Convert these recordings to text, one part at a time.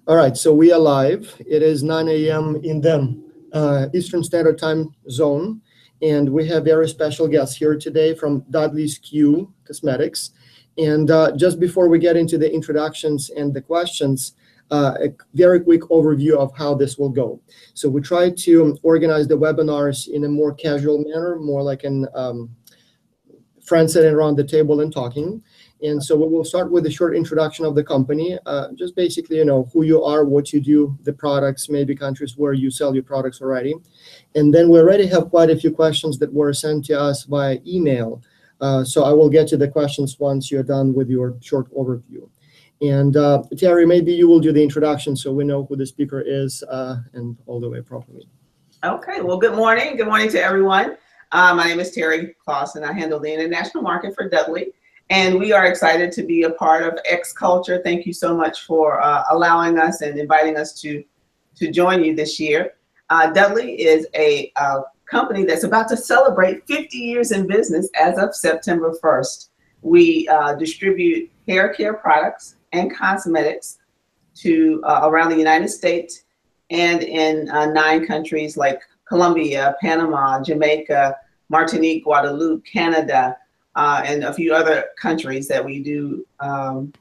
All right, so we are live. It is 9 a.m. in the Eastern Standard Time zone, and we have very special guests here today from Dudley's Q Cosmetics. And just before we get into the introductions and the questions, a very quick overview of how this will go. So we try to organize the webinars in a more casual manner, more like an friends sitting around the table and talking. And so we will start with a short introduction of the company, just basically, who you are, what you do, the products, maybe countries where you sell your products already. And then we already have quite a few questions that were sent to us via email. So I will get to the questions once you're done with your short overview. And Terrie, maybe you will do the introduction so we know who the speaker is and all the way properly. Okay, well, good morning. Good morning to everyone. My name is Terrie Clawson. I handle the international market for Dudley. And we are excited to be a part of X Culture. Thank you so much for allowing us and inviting us to join you this year. Dudley is a company that's about to celebrate 50 years in business as of September 1st. We distribute hair care products and cosmetics to around the United States and in 9 countries like Colombia, Panama, Jamaica, Martinique, Guadeloupe, Canada, and a few other countries that we do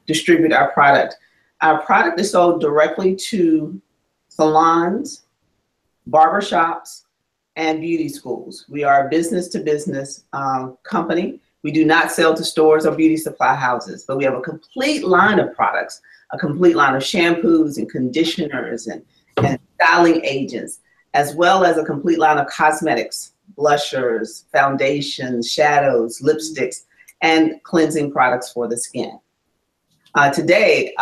distribute our product. Our product is sold directly to salons, barbershops, and beauty schools. We are a business-to-business company. We do not sell to stores or beauty supply houses, but we have a complete line of products, a complete line of shampoos and conditioners and styling agents, as well as a complete line of cosmetics, blushers, foundations, shadows, lipsticks, and cleansing products for the skin. Today,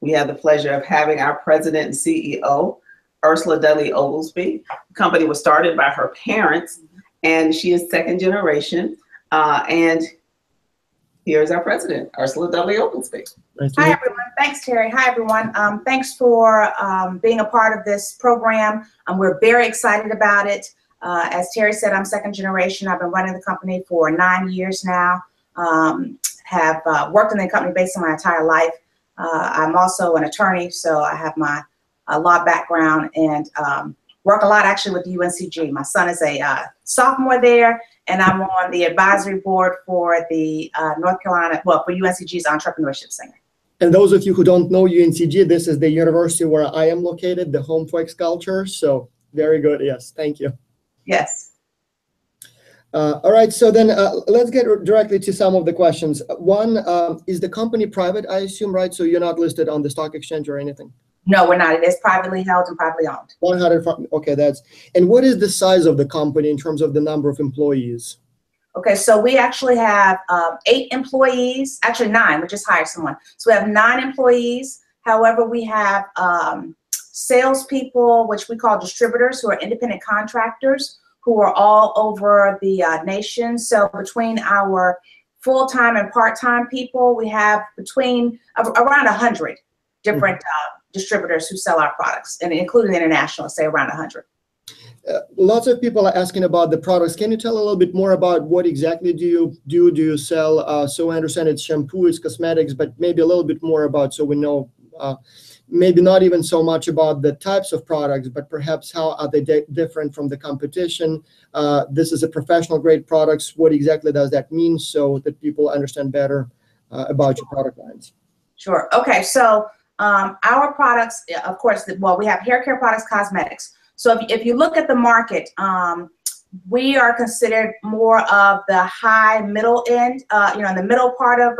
we have the pleasure of having our president and CEO, Ursula Dudley Oglesby. The company was started by her parents, and she is second generation. And here's our president, Ursula Dudley Oglesby. Hi, everyone. Thanks, Terrie. Hi, everyone. Thanks for being a part of this program. We're very excited about it. As Terrie said, I'm second generation. I've been running the company for 9 years now. Have worked in the company basically my entire life. I'm also an attorney, so I have my law background and work a lot actually with the UNCG. My son is a sophomore there, and I'm on the advisory board for the North Carolina, well, for UNCG's Entrepreneurship Center. And those of you who don't know UNCG, this is the university where I am located, the home for X Culture. So very good. Yes, thank you. Yes. All right, so then let's get directly to some of the questions. One, is the company private, I assume, right? So you're not listed on the stock exchange or anything? No, we're not. It is privately held and privately owned. 100, okay, and what is the size of the company in terms of the number of employees? Okay, so we actually have 8 employees, actually 9, we just hired someone. So we have 9 employees. However, we have salespeople, which we call distributors, who are independent contractors, who are all over the nation. So between our full-time and part-time people, we have between around 100 different distributors who sell our products, and including international, say around 100. Lots of people are asking about the products. Can you tell a little bit more about what exactly do you do? Do you sell, so I understand it's shampoo, it's cosmetics, but maybe a little bit more about, so we know, maybe not even so much about the types of products, but perhaps how are they different from the competition? This is a professional grade products. What exactly does that mean so that people understand better about your product lines? Sure. Okay. So our products, of course, well, we have hair care products, cosmetics. So if you look at the market, we are considered more of the high middle end, in the middle part of,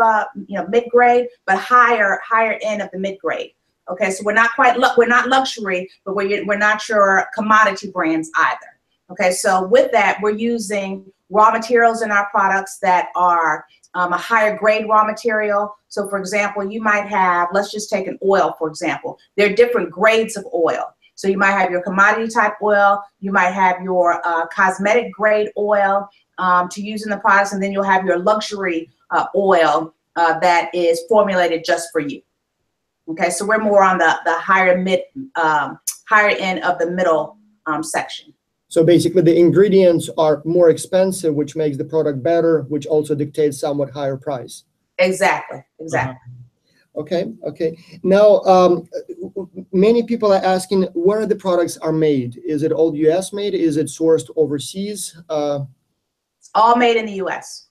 mid-grade, but higher end of the mid-grade. Okay, so we're not luxury, but we're not your commodity brands either. Okay, so with that, we're using raw materials in our products that are a higher grade raw material. So for example, you might have, let's just take an oil, for example. There are different grades of oil. So you might have your commodity type oil, you might have your cosmetic grade oil to use in the products, and then you'll have your luxury oil that is formulated just for you. Okay, so we're more on the higher end of the middle section. So basically the ingredients are more expensive, which makes the product better, which also dictates somewhat higher price. Exactly, exactly. Okay, okay. Now, many people are asking where the products are made. Is it all U.S. made? Is it sourced overseas? It's all made in the U.S.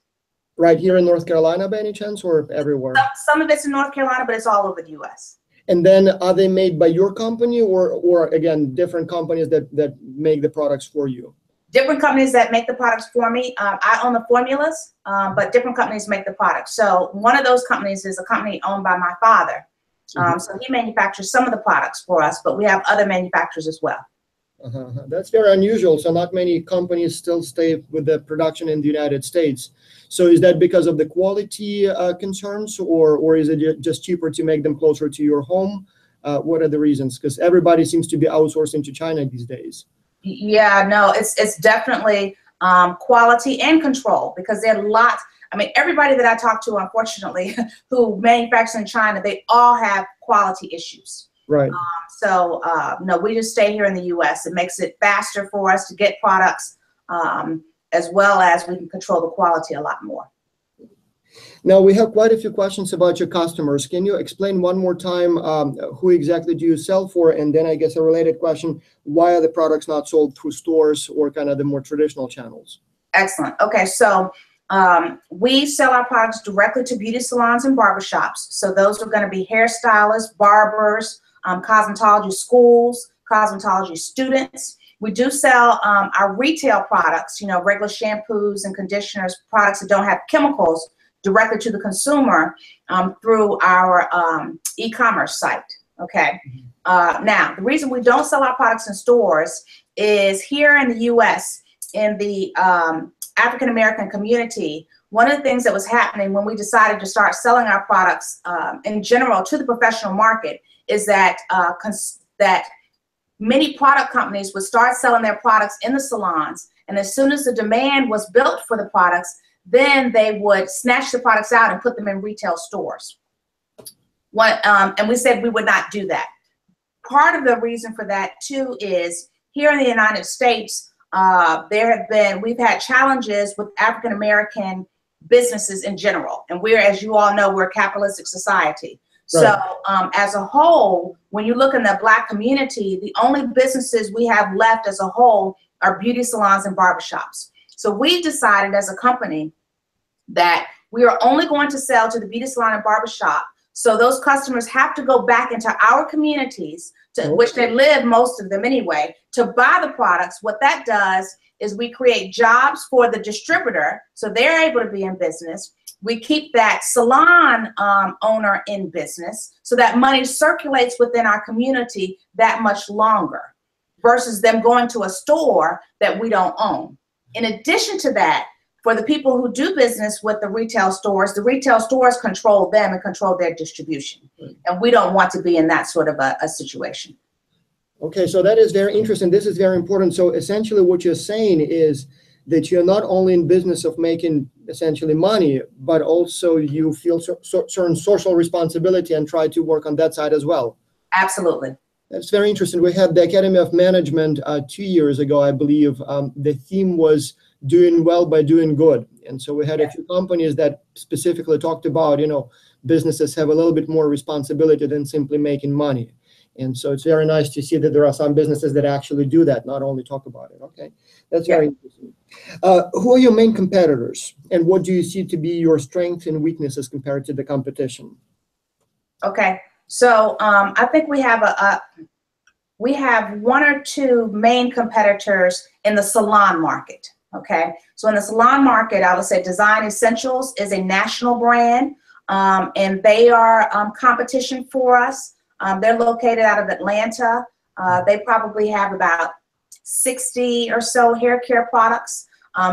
Right here in North Carolina by any chance, or everywhere? Some of it's in North Carolina, but it's all over the U.S. And then are they made by your company or again, different companies that make the products for you? Different companies that make the products for me. I own the formulas, but different companies make the products. So one of those companies is a company owned by my father. So he manufactures some of the products for us, but we have other manufacturers as well. That's very unusual. So not many companies still stay with the production in the United States. So is that because of the quality concerns, or is it just cheaper to make them closer to your home? What are the reasons? Because everybody seems to be outsourcing to China these days. Yeah, no, it's definitely quality and control, because there are lots. I mean, everybody that I talk to, unfortunately, who manufactures in China, they all have quality issues. Right. No, we just stay here in the U.S. It makes it faster for us to get products, as well as we can control the quality a lot more. Now, we have quite a few questions about your customers. Can you explain one more time who exactly do you sell for? And then I guess a related question, why are the products not sold through stores or kind of the more traditional channels? Excellent. Okay, so we sell our products directly to beauty salons and barbershops. So those are going to be hairstylists, barbers, cosmetology schools, cosmetology students. We do sell our retail products, you know, regular shampoos and conditioners, products that don't have chemicals, directly to the consumer through our e-commerce site. Okay. Now, the reason we don't sell our products in stores is here in the U.S., in the African-American community, one of the things that was happening when we decided to start selling our products in general to the professional market is that that many product companies would start selling their products in the salons, and as soon as the demand was built for the products, then they would snatch the products out and put them in retail stores. And we said we would not do that. Part of the reason for that too is here in the United States, we've had challenges with African-American businesses in general. And as you all know, we're a capitalistic society. Right. So as a whole, when you look in the Black community, the only businesses we have left as a whole are beauty salons and barbershops. So we decided as a company that we are only going to sell to the beauty salon and barbershop. So those customers have to go back into our communities, to which they live, most of them anyway, to buy the products. What that does is we create jobs for the distributor, so they're able to be in business. We keep that salon owner in business, so that money circulates within our community that much longer, versus them going to a store that we don't own. In addition to that, for the people who do business with the retail stores control them and control their distribution. Right. And we don't want to be in that sort of a situation. Okay, so that is very interesting. This is very important. So essentially what you're saying is that you're not only in business of making essentially money, but also you feel certain social responsibility and try to work on that side as well. Absolutely. That's very interesting. We had the Academy of Management 2 years ago, I believe. The theme was doing well by doing good. And so we had a few companies that specifically talked about, you know, businesses have a little bit more responsibility than simply making money. And so it's very nice to see that there are some businesses that actually do that, not only talk about it. Okay, that's very interesting. Who are your main competitors, and what do you see to be your strengths and weaknesses compared to the competition? Okay, so I think we have one or two main competitors in the salon market. Okay, so in the salon market, I would say Design Essentials is a national brand, and they are competition for us. They're located out of Atlanta. They probably have about 60 or so hair care products.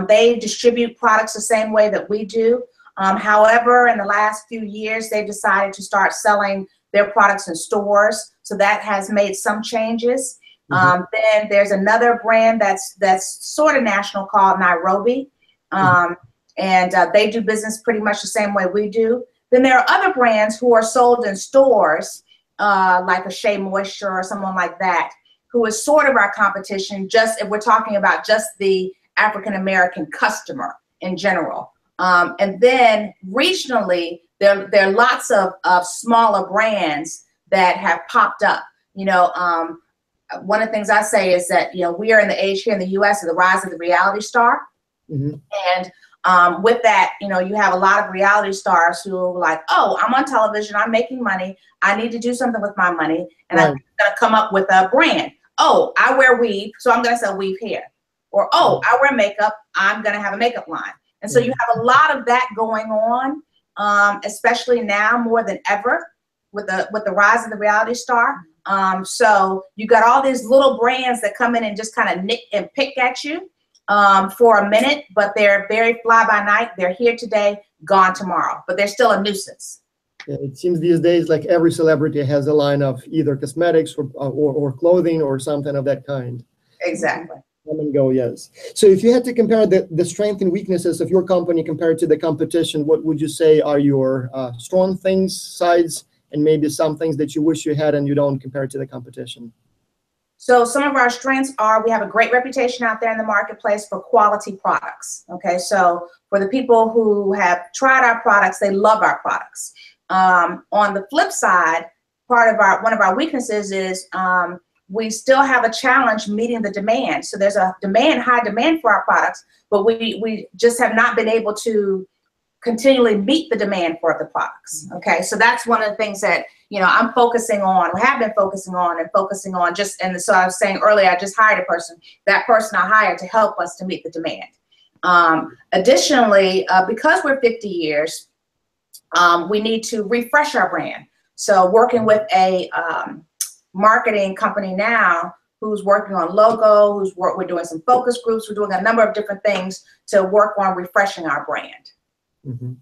They distribute products the same way that we do. However, in the last few years, they've decided to start selling their products in stores. So that has made some changes. Then there's another brand that's sort of national called Nairobi. And they do business pretty much the same way we do. Then there are other brands who are sold in stores, like a Shea Moisture or someone like that, who is sort of our competition, just if we're talking about just the African-American customer in general. And then regionally, there are lots of smaller brands that have popped up. You know, one of the things I say is that, you know, we are in the age here in the U.S. of the rise of the reality star. And with that, you know, you have a lot of reality stars who are like, oh, I'm on television, I'm making money, I need to do something with my money, and I'm going to come up with a brand. Oh, I wear weave, so I'm going to sell weave hair. Or, oh, I wear makeup, I'm going to have a makeup line. And so you have a lot of that going on, especially now more than ever with the rise of the reality star. So you got all these little brands that come in and just kind of nick and pick at you for a minute, but they're very fly by night. They're here today, gone tomorrow, but they're still a nuisance. Yeah, it seems these days like every celebrity has a line of either cosmetics or clothing or something of that kind. Exactly. Come and go, yes. So if you had to compare the strengths and weaknesses of your company compared to the competition, what would you say are your strong things, sides, and maybe some things that you wish you had and you don't compared to the competition? So some of our strengths are we have a great reputation out there in the marketplace for quality products. Okay, so for the people who have tried our products, they love our products. On the flip side, one of our weaknesses is we still have a challenge meeting the demand. So there's a high demand for our products, but we just have not been able to continually meet the demand for the products. Okay, so that's one of the things that, you know, I'm focusing on, we have been focusing on just, and so I was saying earlier, I just hired a person. That person I hired to help us to meet the demand. Additionally, because we're 50 years, we need to refresh our brand. So working with a marketing company now who's working on logo, we're doing some focus groups, we're doing a number of different things to work on refreshing our brand. Mm-hmm.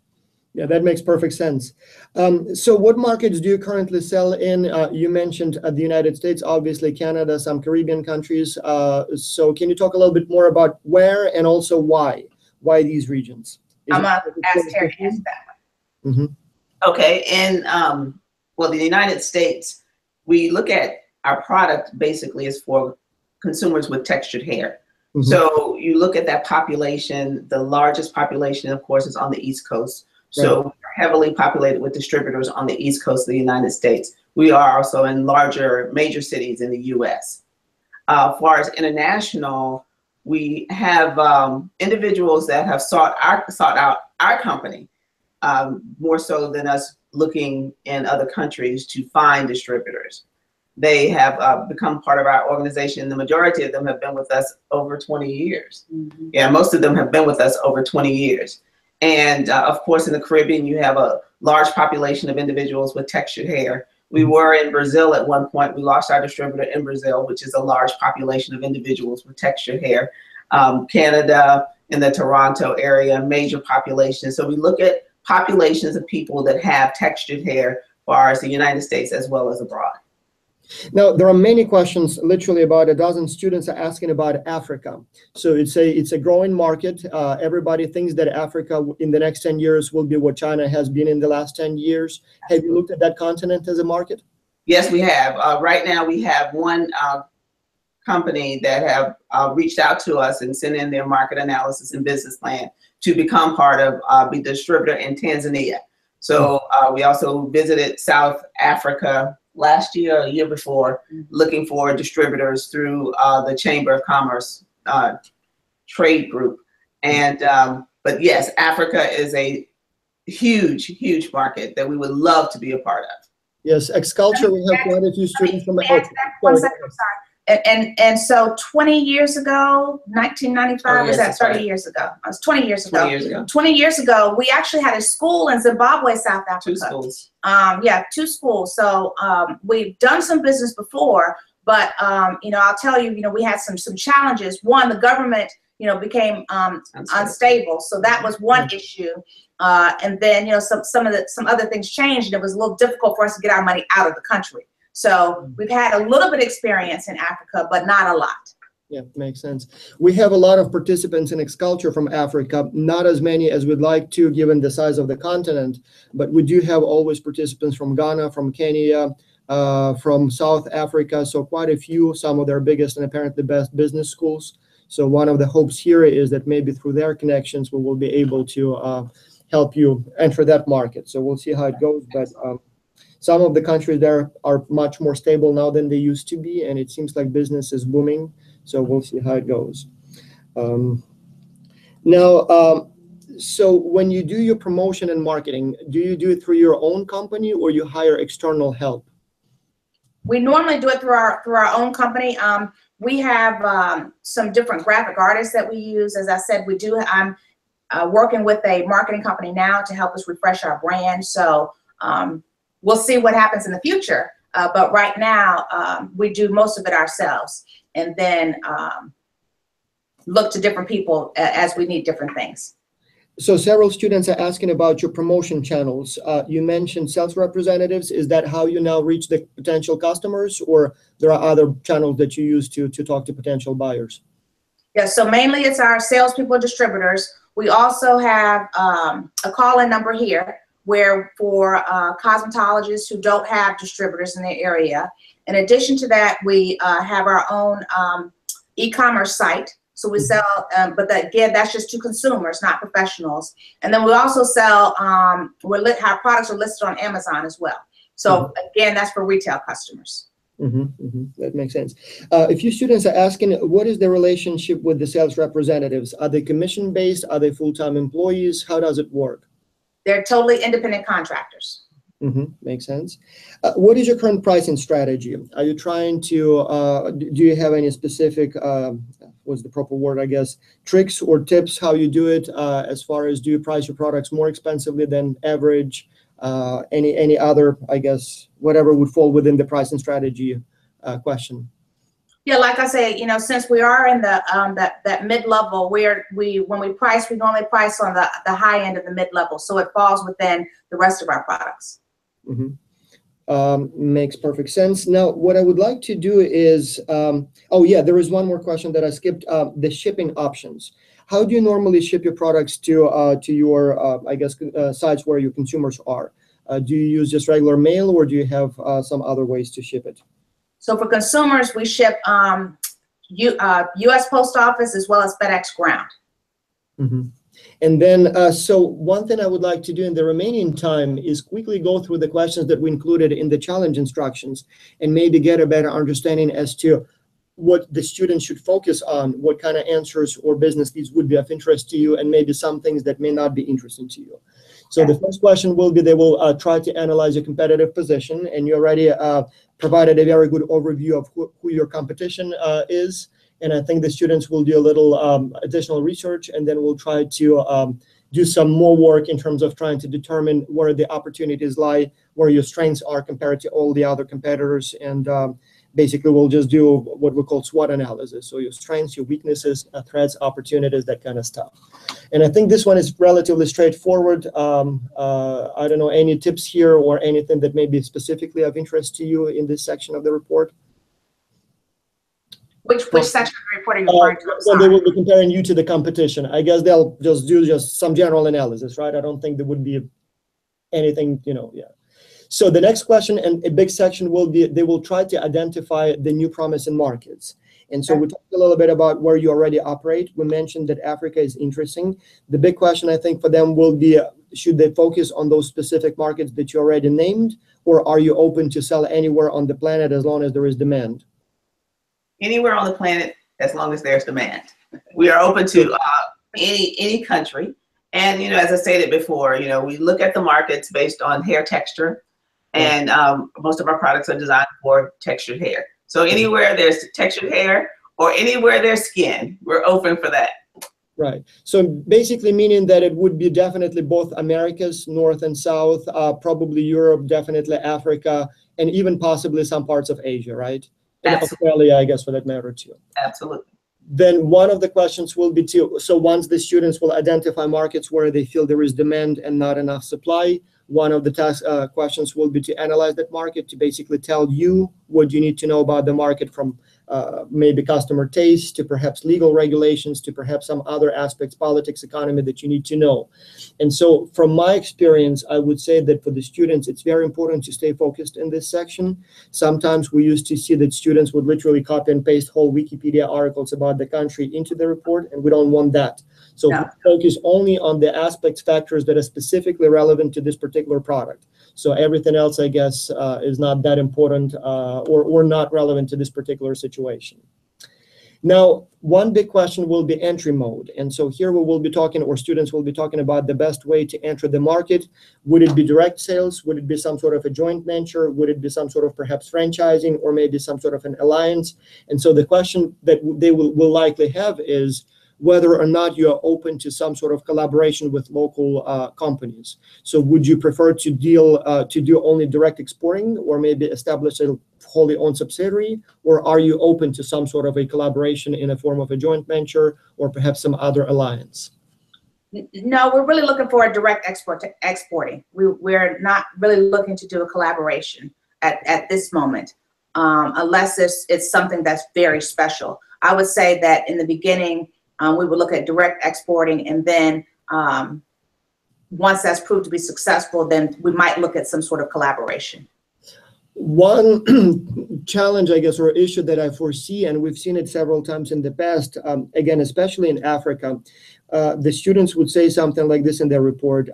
Yeah, that makes perfect sense. So what markets do you currently sell in? You mentioned the United States, obviously Canada, some Caribbean countries. So can you talk a little bit more about where and also why these regions? I'm going to ask Terrie to answer that one. Mm-hmm. Okay, and well, the United States, we look at our product basically is for consumers with textured hair. Mm-hmm. So you look at that population, the largest population, of course, is on the East Coast. So we're heavily populated with distributors on the East Coast of the United States. We are also in larger major cities in the US. As far as international, we have individuals that have sought out our company more so than us looking in other countries to find distributors. They have become part of our organization. The majority of them have been with us over 20 years. Mm-hmm. Yeah, most of them have been with us over 20 years. And of course, in the Caribbean, you have a large population of individuals with textured hair. We were in Brazil at one point. We lost our distributor in Brazil, which is a large population of individuals with textured hair. Canada, in the Toronto area, major population. So we look at populations of people that have textured hair as far as the United States as well as abroad. Now, there are many questions, literally about a dozen students are asking about Africa. So it's a growing market. Everybody thinks that Africa in the next 10 years will be what China has been in the last 10 years. Have you looked at that continent as a market? Yes, we have. Right now, we have one company that have reached out to us and sent in their market analysis and business plan to become part of the distributor in Tanzania. So we also visited South Africa last year, a year before, looking for distributors through the Chamber of Commerce trade group. And, but yes, Africa is a huge, huge market that we would love to be a part of. Yes, X-Culture, we have quite a few students from I'm sorry. And so 20 years ago, 1995, was that 30 years ago? It was 20 years ago. 20 years ago. 20 years ago, we actually had a school in Zimbabwe, South Africa. 2 schools. Yeah, 2 schools. So we've done some business before, but you know, I'll tell you, you know, we had some challenges. One, the government, you know, became unstable. So that was one issue. And then, you know, some other things changed, and it was a little difficult for us to get our money out of the country. So we've had a little bit of experience in Africa, but not a lot. Yeah, makes sense. We have a lot of participants in X-Culture from Africa, not as many as we'd like to, given the size of the continent, but we do have always participants from Ghana, from Kenya, from South Africa, so quite a few, some of their biggest and apparently best business schools. So one of the hopes here is that maybe through their connections, we will be able to help you enter that market. So we'll see how it goes. But some of the countries there are much more stable now than they used to be, and it seems like business is booming. So we'll see how it goes. So when you do your promotion and marketing, do you do it through your own company or you hire external help? We normally do it through our own company. We have some different graphic artists that we use. As I said, I'm working with a marketing company now to help us refresh our brand. So we'll see what happens in the future. But right now, we do most of it ourselves, and then look to different people as we need different things. So several students are asking about your promotion channels. You mentioned sales representatives. Is that how you now reach the potential customers, or there are other channels that you use to talk to potential buyers? Yeah, so mainly it's our salespeople, distributors. We also have a call-in number here where for cosmetologists who don't have distributors in their area. In addition to that, we have our own e-commerce site. So we sell, but again, that's just to consumers, not professionals. And then we also sell, our products are listed on Amazon as well. So again, that's for retail customers. That makes sense. A few students are asking, what is the relationship with the sales representatives? Are they commission-based? Are they full-time employees? How does it work? They're totally independent contractors. Makes sense. What is your current pricing strategy? Are you trying to, do you have any specific, what's the proper word, I guess, tricks or tips how you do it, as far as do you price your products more expensively than average? Any other, I guess, whatever would fall within the pricing strategy question? Yeah, like I say, since we are in the that mid-level, when we price, we normally price on the high end of the mid-level, so it falls within the rest of our products. Makes perfect sense. Now, what I would like to do is, oh yeah, there is one more question that I skipped. The shipping options. How do you normally ship your products to your, I guess, sites where your consumers are? Do you use just regular mail, or do you have some other ways to ship it? So for consumers, we ship U.S. Post Office as well as FedEx Ground. And then, so one thing I would like to do in the remaining time is quickly go through the questions that we included in the challenge instructions and maybe get a better understanding as to what the students should focus on, what kind of answers or business needs would be of interest to you, and maybe some things that may not be interesting to you. So the first question will be, they will try to analyze your competitive position, and you already provided a very good overview of who your competition is. And I think the students will do a little additional research, and then we'll try to do some more work in terms of trying to determine where the opportunities lie, where your strengths are compared to all the other competitors. And basically, we'll just do what we call SWOT analysis. So your strengths, your weaknesses, threats, opportunities, that kind of stuff. And I think this one is relatively straightforward. I don't know, any tips here or anything that may be specifically of interest to you in this section of the report? Which section of the report are you referring to? Well, they will be comparing you to the competition. I guess they'll just do some general analysis, right? I don't think there would be anything, yeah. So the next question and a big section will be, they will try to identify the new promising markets. And so we talked a little bit about where you already operate. We mentioned that Africa is interesting. The big question, I think, for them will be, should they focus on those specific markets that you already named, or are you open to sell anywhere on the planet as long as there is demand? Anywhere on the planet, as long as there's demand. We are open to any country. And, as I stated before, we look at the markets based on hair texture, and most of our products are designed for textured hair. So anywhere there's textured hair or anywhere there's skin, we're open for that. Right. So basically meaning that it would be definitely both Americas, North and South, probably Europe, definitely Africa, and even possibly some parts of Asia, right? And Australia, I guess, for that matter, too. Absolutely. Then one of the questions will be so once the students will identify markets where they feel there is demand and not enough supply, one of the task questions will be to analyze that market, to basically tell you what you need to know about the market, from maybe customer taste to perhaps legal regulations to perhaps some other aspects, politics, economy, that you need to know. And so from my experience, I would say that for the students, it's very important to stay focused in this section. Sometimes we used to see that students would literally copy and paste whole Wikipedia articles about the country into the report, and we don't want that. So No. focus only on the aspects, factors that are specifically relevant to this particular product. So everything else, I guess, is not that important or not relevant to this particular situation. Now, one big question will be entry mode. And so here we will be talking, or students will be talking about the best way to enter the market. Would it be direct sales? Would it be some sort of a joint venture? Would it be some sort of perhaps franchising, or maybe some sort of an alliance? And so the question that they will likely have is whether or not you are open to some sort of collaboration with local companies. So would you prefer to do only direct exporting, or maybe establish a wholly owned subsidiary, or are you open to some sort of a collaboration in a form of a joint venture or perhaps some other alliance? No, we're really looking for a direct exporting. We're not really looking to do a collaboration at this moment, unless it's something that's very special. I would say that in the beginning, we would look at direct exporting, and then once that's proved to be successful, then we might look at some sort of collaboration. One challenge, I guess, or issue that I foresee, and we've seen it several times in the past, again, especially in Africa, the students would say something like this in their report.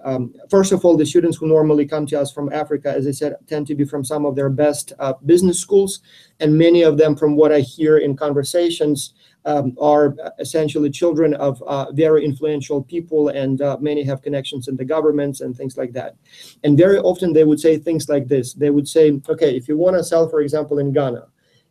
First of all, the students who normally come to us from Africa, as I said, tend to be from some of their best business schools. And many of them, from what I hear in conversations, are essentially children of very influential people, and many have connections in the governments and things like that. And very often they would say things like this. They would say, okay, if you want to sell, for example, in Ghana,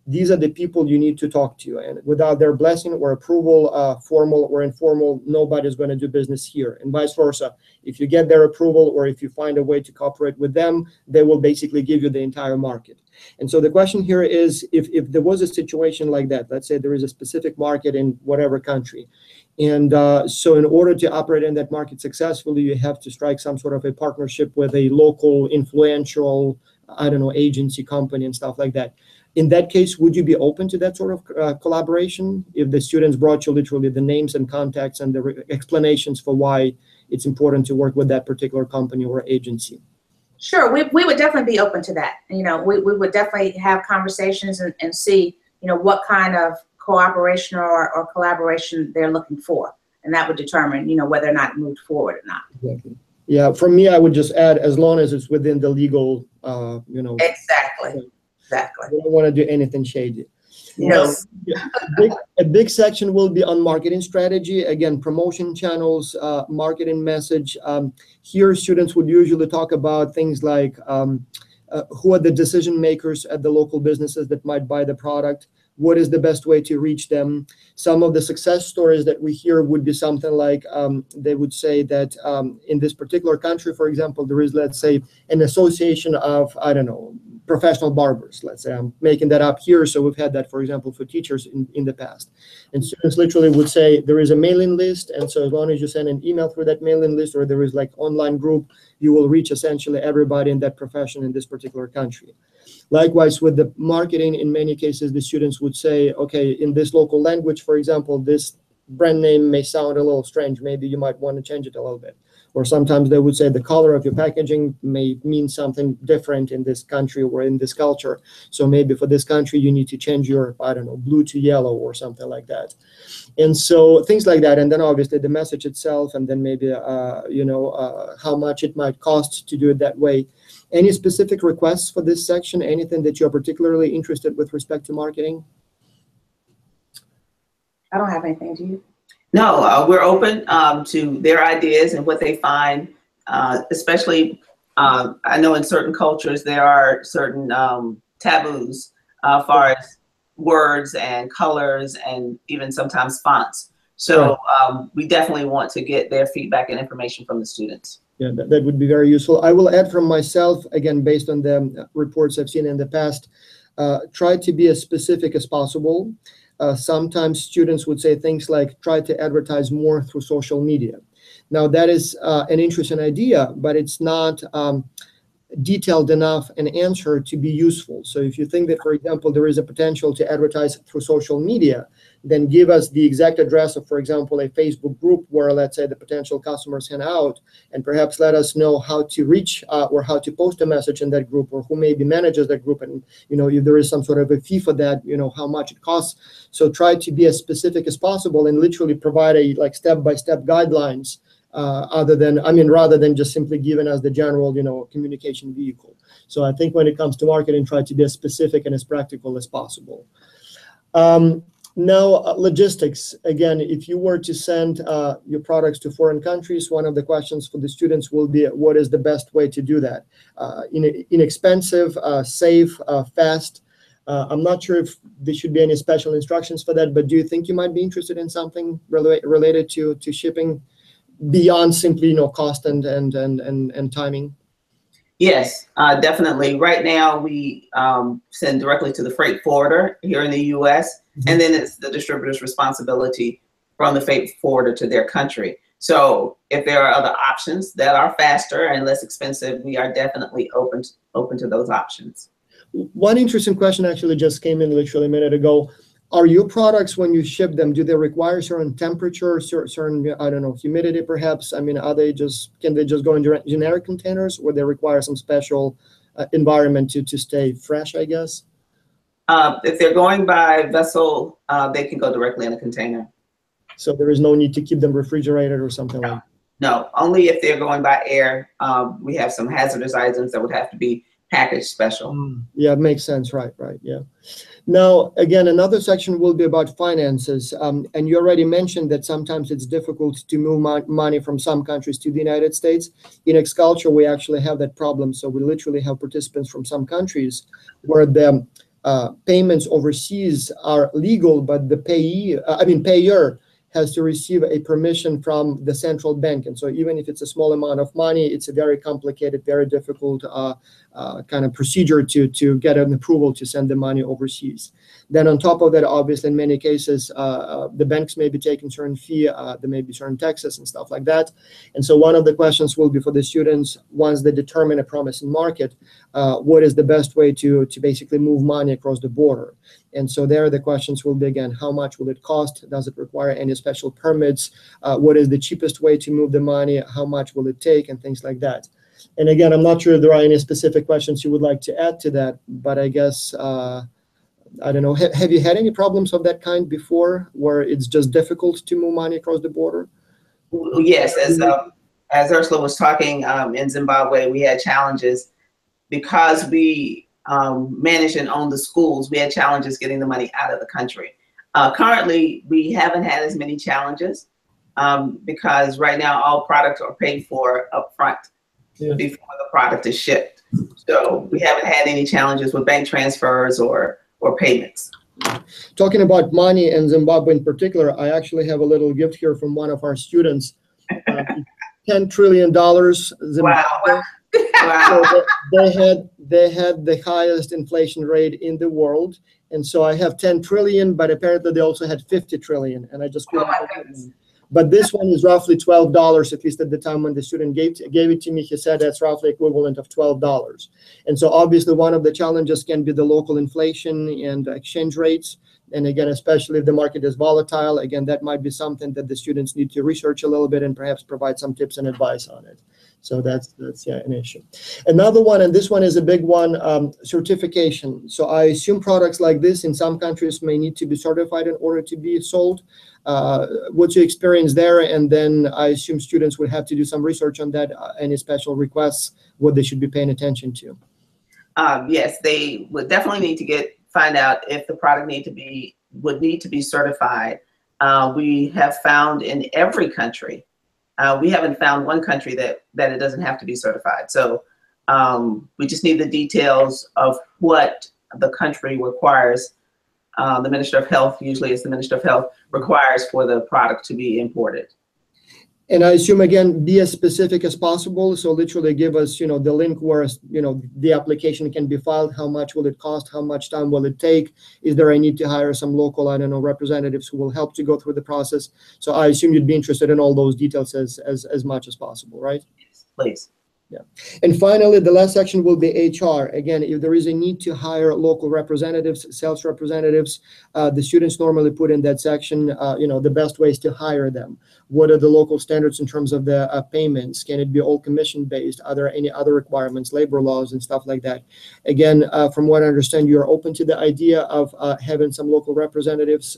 these are the people you need to talk to, and without their blessing or approval, formal or informal, nobody's going to do business here, and vice versa. If you get their approval, or if you find a way to cooperate with them, they will basically give you the entire market. And so the question here is, if there was a situation like that, let's say there is a specific market in whatever country, and so in order to operate in that market successfully, you have to strike some sort of a partnership with a local influential, I don't know, agency, company, and stuff like that. In that case, would you be open to that sort of collaboration if the students brought you literally the names and contacts and the explanations for why it's important to work with that particular company or agency? Sure, we would definitely be open to that. You know, we would definitely have conversations and see, you know, what kind of cooperation or collaboration they're looking for. And that would determine, you know, whether or not it moved forward or not. Exactly. Yeah, for me, I would just add, as long as it's within the legal, you know. Exactly. Exactly. We don't want to do anything shady. No. A big section will be on marketing strategy. Again, promotion channels, marketing message. Here, students would usually talk about things like who are the decision makers at the local businesses that might buy the product. What is the best way to reach them? Some of the success stories that we hear would be something like they would say that in this particular country, for example, there is, let's say, an association of, I don't know, professional barbers. Let's say, I'm making that up here. So we've had that, for example, for teachers in the past. And students literally would say there is a mailing list. And so as long as you send an email through that mailing list, or there is like online group, you will reach essentially everybody in that profession in this particular country. Likewise, with the marketing, in many cases, the students would say, okay, in this local language, for example, this brand name may sound a little strange. Maybe you might want to change it a little bit. Or sometimes they would say the color of your packaging may mean something different in this country or in this culture. So maybe for this country, you need to change your, I don't know, blue to yellow or something like that. And so things like that. And then obviously the message itself, and then maybe, you know, how much it might cost to do it that way. Any specific requests for this section? Anything that you're particularly interested with respect to marketing? I don't have anything, do you? No, we're open to their ideas and what they find, especially I know in certain cultures there are certain taboos as far as words and colors and even sometimes fonts. So we definitely want to get their feedback and information from the students. Yeah, that would be very useful. I will add from myself, again, based on the reports I've seen in the past, try to be as specific as possible. Sometimes students would say things like, try to advertise more through social media. Now, that is an interesting idea, but it's not detailed enough an answer to be useful. So if you think that, for example, there is a potential to advertise through social media, then give us the exact address of, for example, a Facebook group where, let's say, the potential customers hang out, and perhaps let us know how to reach or how to post a message in that group, or who maybe manages that group, and if there is some sort of a fee for that, how much it costs. So try to be as specific as possible and literally provide a step-by-step guidelines, rather than just simply giving us the general communication vehicle. So I think when it comes to marketing, try to be as specific and as practical as possible. Now, logistics. Again, if you were to send your products to foreign countries, one of the questions for the students will be, what is the best way to do that? Inexpensive, safe, fast. I'm not sure if there should be any special instructions for that, but do you think you might be interested in something related to shipping beyond simply cost and timing? Yes, definitely. Right now, we send directly to the freight forwarder here in the U.S., and then it's the distributor's responsibility from the freight forwarder to their country. So if there are other options that are faster and less expensive, we are definitely open to those options. One interesting question actually just came in literally a minute ago. Are your products, when you ship them, do they require certain temperature, certain, I don't know, humidity perhaps? I mean, can they just go in generic containers, or they require some special environment to stay fresh, I guess? If they're going by vessel, they can go directly in a container. So there is no need to keep them refrigerated or something like that? No, only if they're going by air. We have some hazardous items that would have to be packaged special. Yeah, it makes sense. Right, yeah. Now, again, another section will be about finances. And you already mentioned that sometimes it's difficult to move money from some countries to the United States. In X-Culture, we actually have that problem. So we literally have participants from some countries where the payments overseas are legal, but the payer has to receive a permission from the central bank. And so even if it's a small amount of money, it's a very complicated, very difficult kind of procedure to get an approval to send the money overseas. Then on top of that, obviously, in many cases, the banks may be taking certain fee, there may be certain taxes and stuff like that. And so one of the questions will be for the students, once they determine a promising market, what is the best way to basically move money across the border? And so there the questions will be, again, how much will it cost? Does it require any special permits? What is the cheapest way to move the money? How much will it take? And things like that. And again, I'm not sure if there are any specific questions you would like to add to that, but I guess, I don't know, have you had any problems of that kind before, where it's just difficult to move money across the border? Yes, as Ursula was talking, in Zimbabwe, we had challenges because we manage and own the schools. We had challenges getting the money out of the country. Currently, we haven't had as many challenges because right now all products are paid for upfront before the product is shipped. So we haven't had any challenges with bank transfers or payments. Talking about money and Zimbabwe in particular, I actually have a little gift here from one of our students. $10 trillion. Zimbabwe. Wow. Wow. So they had the highest inflation rate in the world, and so I have 10 trillion, but apparently they also had 50 trillion, and I just but this one is roughly $12, at least at the time when the student gave it to me. He said that's roughly equivalent of $12. And so obviously one of the challenges can be the local inflation and exchange rates. And again, especially if the market is volatile, again, that might be something that the students need to research a little bit and perhaps provide some tips and advice on it. So that's an issue. Another one, and this one is a big one, certification. So I assume products like this in some countries may need to be certified in order to be sold. What's your experience there? And then I assume students would have to do some research on that. Any special requests, what they should be paying attention to? Yes, they would definitely need to find out if the product would need to be certified. We have found in every country. We haven't found one country that it doesn't have to be certified. So we just need the details of what the country requires. The Minister of Health, usually it's the Minister of Health, requires for the product to be imported. And I assume, again, be as specific as possible. So literally give us, the link where, the application can be filed. How much will it cost? How much time will it take? Is there a need to hire some local, representatives who will help to go through the process? So I assume you'd be interested in all those details as much as possible, right? Yes, please. Yeah. And finally, the last section will be HR. Again, if there is a need to hire local representatives, sales representatives, the students normally put in that section, the best ways to hire them. What are the local standards in terms of the payments? Can it be all commission-based? Are there any other requirements, labor laws and stuff like that? Again, from what I understand, you're open to the idea of having some local representatives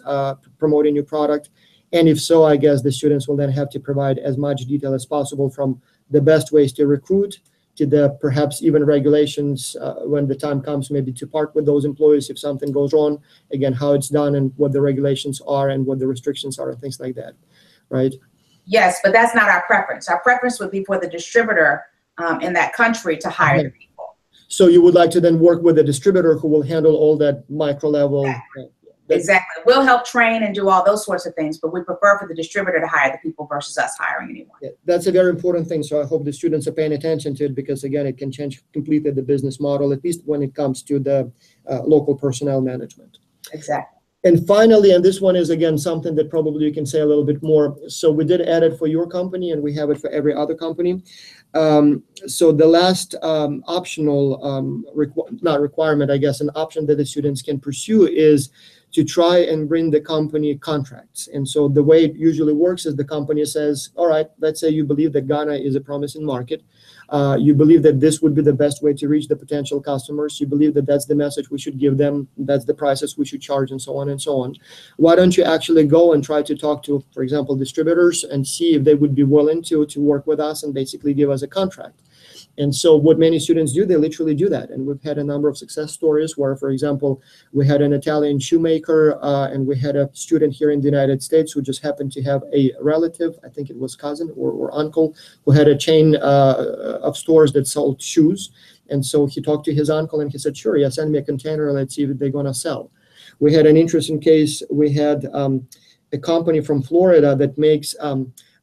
promoting your product. And if so, I guess the students will then have to provide as much detail as possible, from the best ways to recruit to the perhaps even regulations when the time comes maybe to part with those employees if something goes wrong. Again, how it's done and what the regulations are and what the restrictions are and things like that, right? Yes, but that's not our preference. Our preference would be for the distributor in that country to hire the people. So you would like to then work with a distributor who will handle all that micro level. Exactly. We'll help train and do all those sorts of things, but we prefer for the distributor to hire the people versus us hiring anyone. Yeah, that's a very important thing. So I hope the students are paying attention to it, because again, it can change completely the business model, at least when it comes to the local personnel management. Exactly. And finally, and this one is again something that probably you can say a little bit more. So we did add it for your company, and we have it for every other company. So the last optional, not requirement, I guess, an option that the students can pursue is to try and bring the company contracts. And so the way it usually works is the company says, all right, let's say you believe that Ghana is a promising market. You believe that this would be the best way to reach the potential customers. You believe that that's the message we should give them. That's the prices we should charge, and so on and so on. Why don't you actually go and try to talk to, for example, distributors and see if they would be willing to work with us and basically give us a contract. And so what many students do, they literally do that. And we've had a number of success stories where, for example, we had an Italian shoemaker and we had a student here in the United States who just happened to have a relative, I think it was cousin or uncle, who had a chain of stores that sold shoes. And so he talked to his uncle and he said, sure, yeah, send me a container. Let's see if they're going to sell. We had an interesting case. We had a company from Florida that makes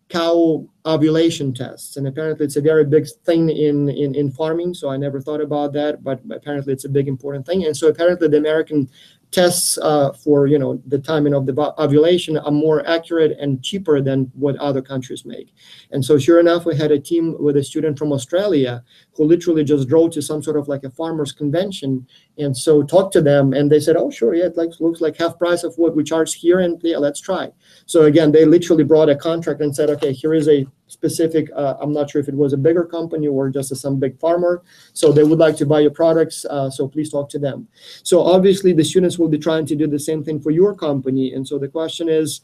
cow ovulation tests, and apparently it's a very big thing in farming. So I never thought about that, but apparently it's a big important thing. And so apparently the American tests for the timing of the ovulation are more accurate and cheaper than what other countries make. And so sure enough, we had a team with a student from Australia who literally just drove to some sort of like a farmers convention, and so talked to them, and they said, oh sure, yeah, it looks like half price of what we charge here, and yeah, let's try. So again, they literally brought a contract and said, okay, here is a specific, I'm not sure if it was a bigger company or just some big farmer, so they would like to buy your products, so please talk to them. So obviously the students will be trying to do the same thing for your company. And so the question is,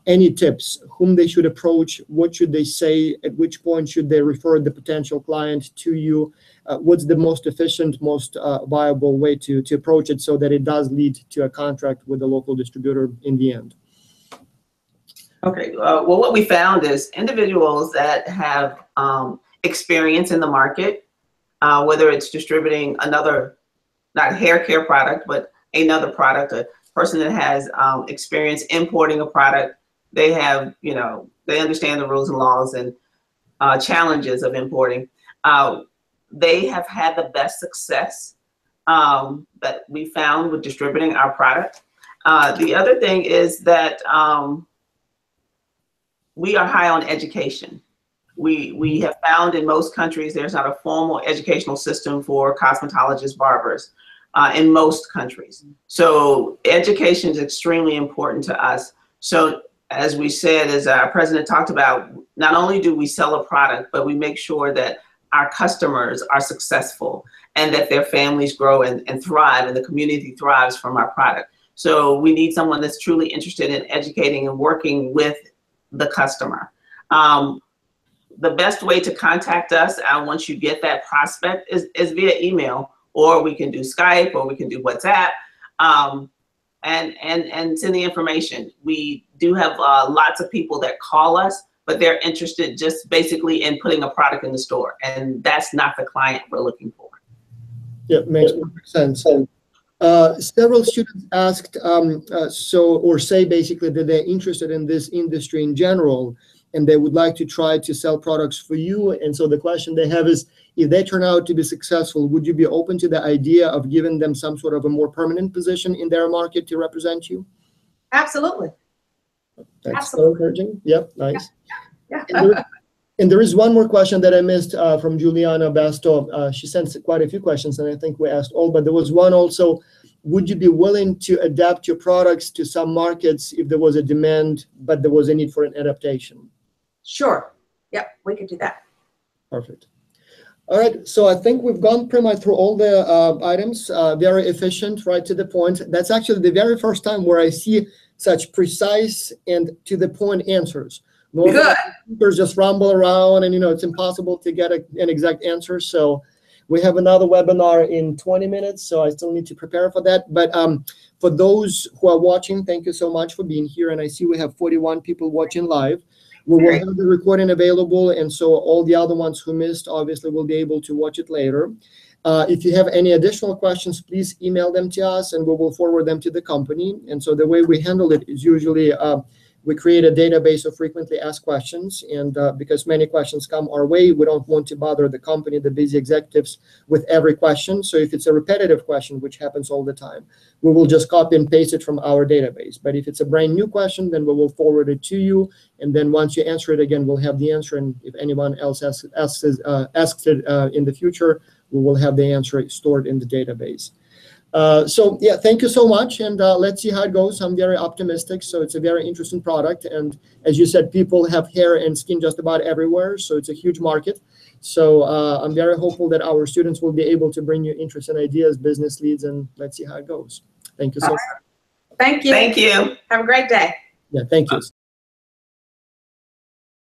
any tips, whom they should approach, what should they say, at which point should they refer the potential client to you? What's the most efficient, most viable way to approach it so that it does lead to a contract with the local distributor in the end? Okay, well, what we found is individuals that have experience in the market, whether it's distributing another, not hair care product, but another product, a person that has experience importing a product, they have, they understand the rules and laws and challenges of importing. They have had the best success that we found with distributing our product. The other thing is that we are high on education. We have found in most countries there's not a formal educational system for cosmetologists, barbers in most countries. So education is extremely important to us. So as we said, as our president talked about, not only do we sell a product, but we make sure that our customers are successful and that their families grow and thrive and the community thrives from our product. So we need someone that's truly interested in educating and working with the customer. The best way to contact us once you get that prospect is via email, or we can do Skype, or we can do WhatsApp, and send the information. We do have lots of people that call us, but they're interested just basically in putting a product in the store, and that's not the client we're looking for. Yeah, makes perfect sense. Several students asked, or say basically that they're interested in this industry in general, and they would like to try to sell products for you. And so the question they have is, if they turn out to be successful, would you be open to the idea of giving them some sort of a more permanent position in their market to represent you? Absolutely. That's so encouraging. Yep, nice. Yeah. And there is one more question that I missed from Juliana Basto. She sent quite a few questions, and I think we asked all, but there was one also. Would you be willing to adapt your products to some markets if there was a demand, but there was a need for an adaptation? Sure. Yep, we could do that. Perfect. All right, so I think we've gone pretty much through all the items, very efficient, right to the point. That's actually the very first time where I see such precise and to the point answers. Normally, there's just rumble around, and it's impossible to get an exact answer. So we have another webinar in 20 minutes, so I still need to prepare for that. But for those who are watching, thank you so much for being here. And I see we have 41 people watching live. We will have the recording available, and so all the other ones who missed, obviously, will be able to watch it later. If you have any additional questions, please email them to us, and we will forward them to the company. And so the way we handle it is usually we create a database of frequently asked questions, and because many questions come our way, we don't want to bother the company, the busy executives, with every question. So if it's a repetitive question, which happens all the time, we will just copy and paste it from our database. But if it's a brand new question, then we will forward it to you, and then once you answer it again, we'll have the answer. And if anyone else asks it in the future, we will have the answer stored in the database. So yeah, thank you so much, and let's see how it goes. I'm very optimistic, so it's a very interesting product, and as you said, people have hair and skin just about everywhere, so it's a huge market. So I'm very hopeful that our students will be able to bring you interesting ideas, business leads, and let's see how it goes. Thank you so much. Thank you. Thank you. Have a great day. Yeah, thank you.